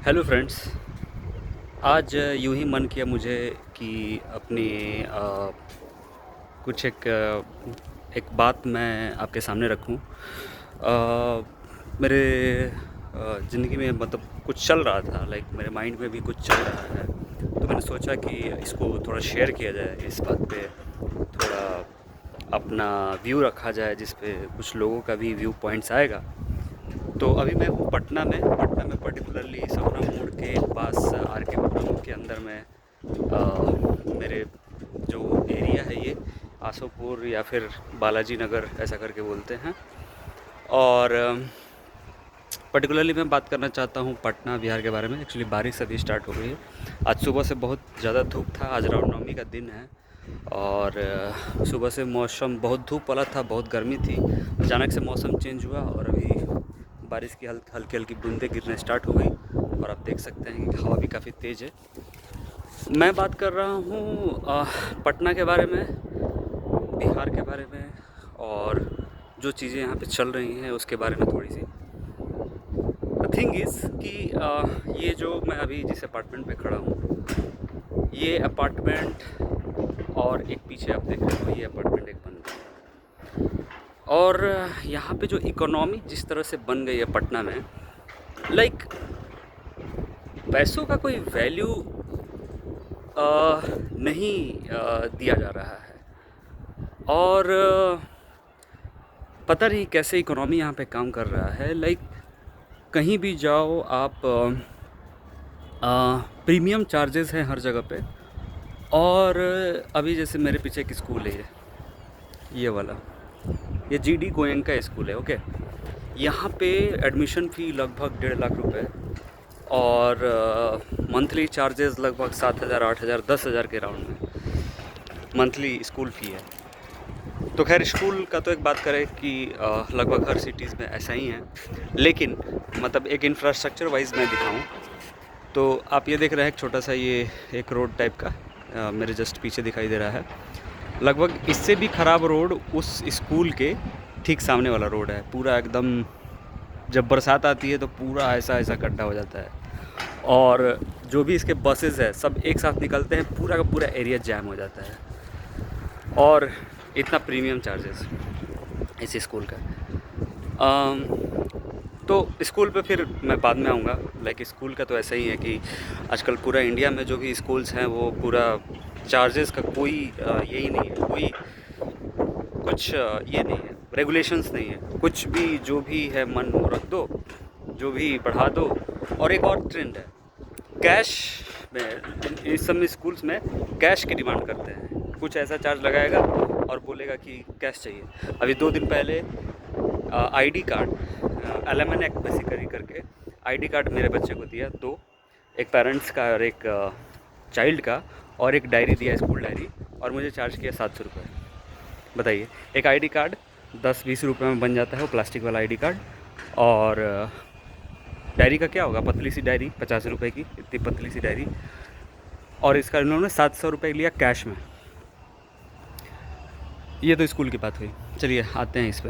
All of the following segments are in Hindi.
Hello friends. आज यूं ही मन किया मुझे कि अपनी कुछ एक बात मैं आपके सामने रखूं। मेरे ज़िंदगी में मतलब कुछ चल रहा था, लाइक मेरे माइंड में भी कुछ चल रहा है, तो मैंने सोचा कि इसको थोड़ा शेयर किया जाए, इस बात पे थोड़ा अपना व्यू रखा जाए, जिस पे कुछ लोगों का भी व्यू पॉइंट्स आएगा। तो अभी मैं हूँ पटना में पर्टिकुलरली सपना मोड़ के पास आर के पुरम के अंदर में मेरे जो एरिया है ये आसोपुर या फिर बालाजी नगर ऐसा करके बोलते हैं। और पर्टिकुलरली मैं बात करना चाहता हूँ पटना बिहार के बारे में। एक्चुअली बारिश अभी स्टार्ट हो गई है। आज सुबह से बहुत ज़्यादा धूप था। आज रामनवमी का दिन है और सुबह से मौसम बहुत धूप वाला था, बहुत गर्मी थी। अचानक से मौसम चेंज हुआ और अभी बारिश की हल्की हल्की बूंदें गिरने स्टार्ट हो गई और आप देख सकते हैं कि हवा भी काफ़ी तेज़ है। मैं बात कर रहा हूँ पटना के बारे में, बिहार के बारे में और जो चीज़ें यहाँ पे चल रही हैं उसके बारे में थोड़ी सी। द थिंग इज़ कि ये जो मैं अभी जिस अपार्टमेंट पे खड़ा हूँ, ये अपार्टमेंट और एक पीछे आप देख रहे हो, ये अपार्टमेंट एक बन गया। और यहाँ पे जो इकोनॉमी जिस तरह से बन गई है पटना में, लाइक पैसों का कोई वैल्यू नहीं दिया जा रहा है। और पता नहीं कैसे इकोनॉमी यहाँ पे काम कर रहा है। लाइक कहीं भी जाओ आप, प्रीमियम चार्जेस हैं हर जगह पे। और अभी जैसे मेरे पीछे एक स्कूल है, ये वाला, ये GD गोयनका स्कूल है, ओके। यहाँ पे एडमिशन फ़ी लगभग 1.5 लाख रुपए और मंथली चार्जेस लगभग 7,000 8,000 10,000 के राउंड में मंथली स्कूल फ़ी है। तो खैर स्कूल का तो एक बात करें कि लगभग हर सिटीज़ में ऐसा ही है, लेकिन मतलब एक इंफ्रास्ट्रक्चर वाइज मैं दिखाऊं तो आप ये देख रहे हैं एक छोटा सा ये एक रोड टाइप का मेरे जस्ट पीछे दिखाई दे रहा है। लगभग इससे भी ख़राब रोड उस स्कूल के ठीक सामने वाला रोड है। पूरा एकदम, जब बरसात आती है तो पूरा ऐसा ऐसा गड्ढा हो जाता है और जो भी इसके बसेस है सब एक साथ निकलते हैं, पूरा का पूरा एरिया जैम हो जाता है। और इतना प्रीमियम चार्जेस इस स्कूल का। अम, तो स्कूल पे फिर मैं बाद में आऊँगा। लाइक स्कूल का तो ऐसा ही है कि आजकल पूरा इंडिया में जो भी स्कूल्स हैं वो पूरा चार्जेस का कोई यही नहीं है, कोई कुछ ये नहीं है, रेगुलेशंस नहीं है। कुछ भी जो भी है मन वो रख दो, जो भी बढ़ा दो। और एक और ट्रेंड है, कैश में इस सब में स्कूल्स में कैश की डिमांड करते हैं। कुछ ऐसा चार्ज लगाएगा और बोलेगा कि कैश चाहिए। अभी 2 दिन पहले ID card, LMN act basically करके आईडी कार्ड मेरे बच्चे को दिया, 2, एक पेरेंट्स का और एक चाइल्ड का, और एक डायरी दिया, स्कूल डायरी, और मुझे चार्ज किया 700 रुपये। बताइए, एक आईडी कार्ड 10-20 रुपये में बन जाता है, वो प्लास्टिक वाला आईडी कार्ड। और डायरी का क्या होगा, पतली सी डायरी 50 रुपये की, इतनी पतली सी डायरी। और इसका इन्होंने 700 रुपये लिया कैश में। ये तो स्कूल की बात हुई। चलिए आते हैं इस पे।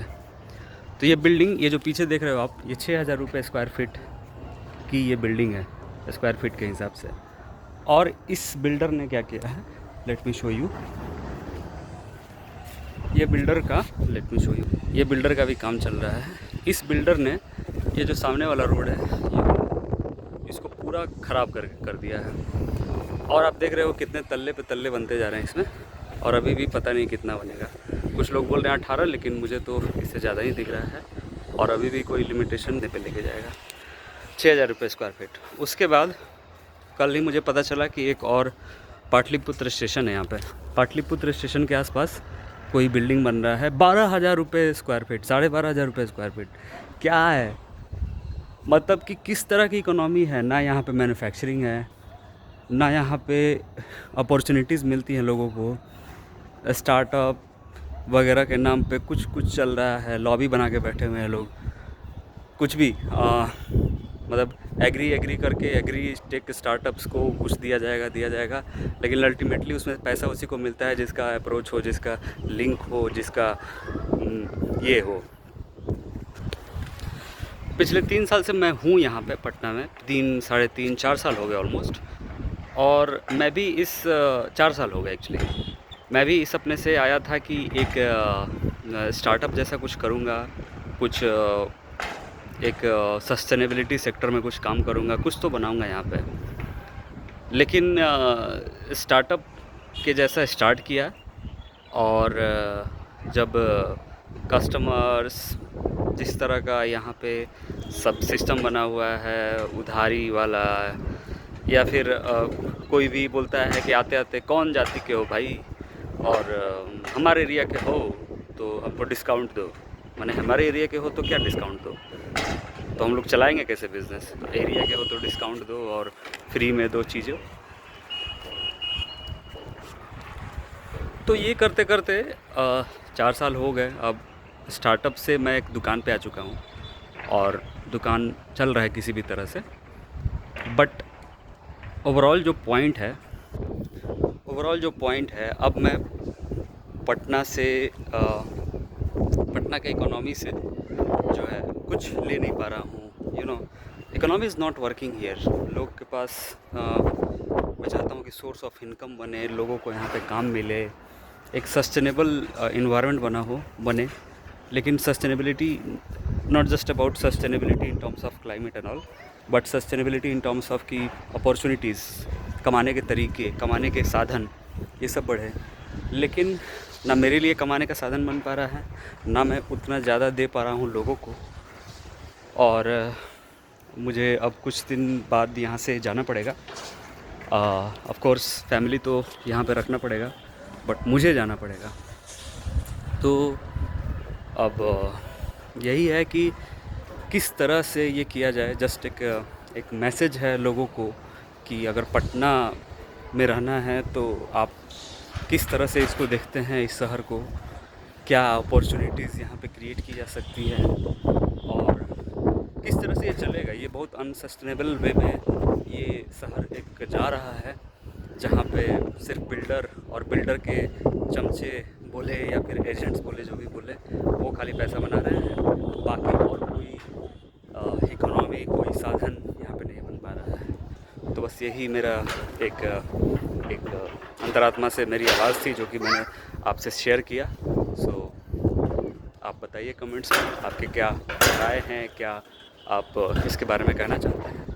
तो ये बिल्डिंग, ये जो पीछे देख रहे हो आप, ये 6,000 रुपये स्क्वायर फीट की ये बिल्डिंग है, स्क्वायर फीट के हिसाब से। और इस बिल्डर ने क्या किया है, लेट मी शो यू। ये बिल्डर का भी काम चल रहा है। इस बिल्डर ने ये जो सामने वाला रोड है, ये इसको पूरा ख़राब कर दिया है। और आप देख रहे हो कितने तल्ले पे तल्ले बनते जा रहे हैं इसमें, और अभी भी पता नहीं कितना बनेगा। कुछ लोग बोल रहे हैं 18, लेकिन मुझे तो इससे ज़्यादा ही दिख रहा है। और अभी भी कोई लिमिटेशन पे लेके जाएगा। 6,000 रुपये स्क्वायर फीट। उसके बाद कल ही मुझे पता चला कि एक और पाटलिपुत्र स्टेशन है यहाँ पे। पाटलिपुत्र स्टेशन के आसपास कोई बिल्डिंग बन रहा है, 12,000 रुपये स्क्वायर फीट, 12,500 रुपये स्क्वायर फीट। क्या है मतलब कि किस तरह की इकोनॉमी है। ना यहाँ पे मैन्युफैक्चरिंग है, ना यहाँ पे अपॉर्चुनिटीज़ मिलती हैं लोगों को। स्टार्टअप वगैरह के नाम पे कुछ कुछ चल रहा है, लॉबी बना के बैठे हुए हैं लोग। कुछ भी मतलब एग्री करके एग्री टेक स्टार्टअप्स को कुछ दिया जाएगा, लेकिन अल्टीमेटली उसमें पैसा उसी को मिलता है जिसका अप्रोच हो, जिसका लिंक हो, जिसका ये हो। पिछले 3 साल से मैं हूँ यहाँ पे पटना में, 3 साढ़े 3 4 साल हो गए ऑलमोस्ट। और मैं भी इस 4 साल हो गए एक्चुअली। मैं भी इस सपने से आया था कि एक स्टार्टअप जैसा कुछ करूँगा, कुछ एक सस्टेनेबिलिटी सेक्टर में कुछ काम करूँगा, कुछ तो बनाऊँगा यहाँ पे। लेकिन स्टार्टअप के जैसा स्टार्ट किया और जब कस्टमर्स जिस तरह का यहाँ पे सब सिस्टम बना हुआ है, उधारी वाला, या फिर कोई भी बोलता है कि आते आते कौन जाति के हो भाई, और हमारे एरिया के हो तो हमको डिस्काउंट दो। माने हमारे एरिया के हो तो क्या डिस्काउंट दो, तो हम लोग चलाएंगे कैसे बिज़नेस? एरिया के हो तो डिस्काउंट दो और फ्री में दो चीज़ें। तो ये करते करते 4 साल हो गए। अब स्टार्टअप से मैं एक दुकान पे आ चुका हूँ और दुकान चल रहा है किसी भी तरह से। बट ओवरऑल जो पॉइंट है, अब मैं पटना से पटना के इकोनॉमी से जो है कुछ ले नहीं पा रहा हूँ। Economy is not working here. लोग के पास मैं चाहता हूँ कि सोर्स ऑफ इनकम बने, लोगों को यहाँ पे काम मिले, एक सस्टेनेबल इन्वायरमेंट बने। लेकिन sustainability not just about sustainability in terms of climate and all, but sustainability in terms of की अपॉर्चुनिटीज़, कमाने के तरीके, कमाने के साधन, ये सब बढ़े। लेकिन ना मेरे लिए कमाने का साधन बन पा रहा है, ना मैं उतना ज़्यादा दे पा रहा हूँ लोगों को। और मुझे अब कुछ दिन बाद यहाँ से जाना पड़ेगा। ऑफ कोर्स फैमिली तो यहाँ पे रखना पड़ेगा, बट मुझे जाना पड़ेगा। तो अब यही है कि किस तरह से ये किया जाए। जस्ट एक मैसेज है लोगों को कि अगर पटना में रहना है तो आप किस तरह से इसको देखते हैं, इस शहर को, क्या अपॉर्चुनिटीज़ यहाँ पे क्रिएट की जा सकती है और किस तरह से ये चलेगा। ये बहुत अनसस्टेनेबल वे में ये शहर एक जा रहा है, जहाँ पे सिर्फ बिल्डर के चमचे बोले या फिर एजेंट्स बोले, जो भी बोले, वो खाली पैसा बना रहे हैं। बाकी और कोई इकोनॉमी, कोई साधन यहाँ पे नहीं बन पा रहा है। तो बस यही मेरा एक अंतरात्मा से मेरी आवाज़ थी, जो कि मैंने आपसे शेयर किया। सो आप बताइए कमेंट्स में आपके क्या राय हैं, क्या आप इसके बारे में कहना चाहते हैं।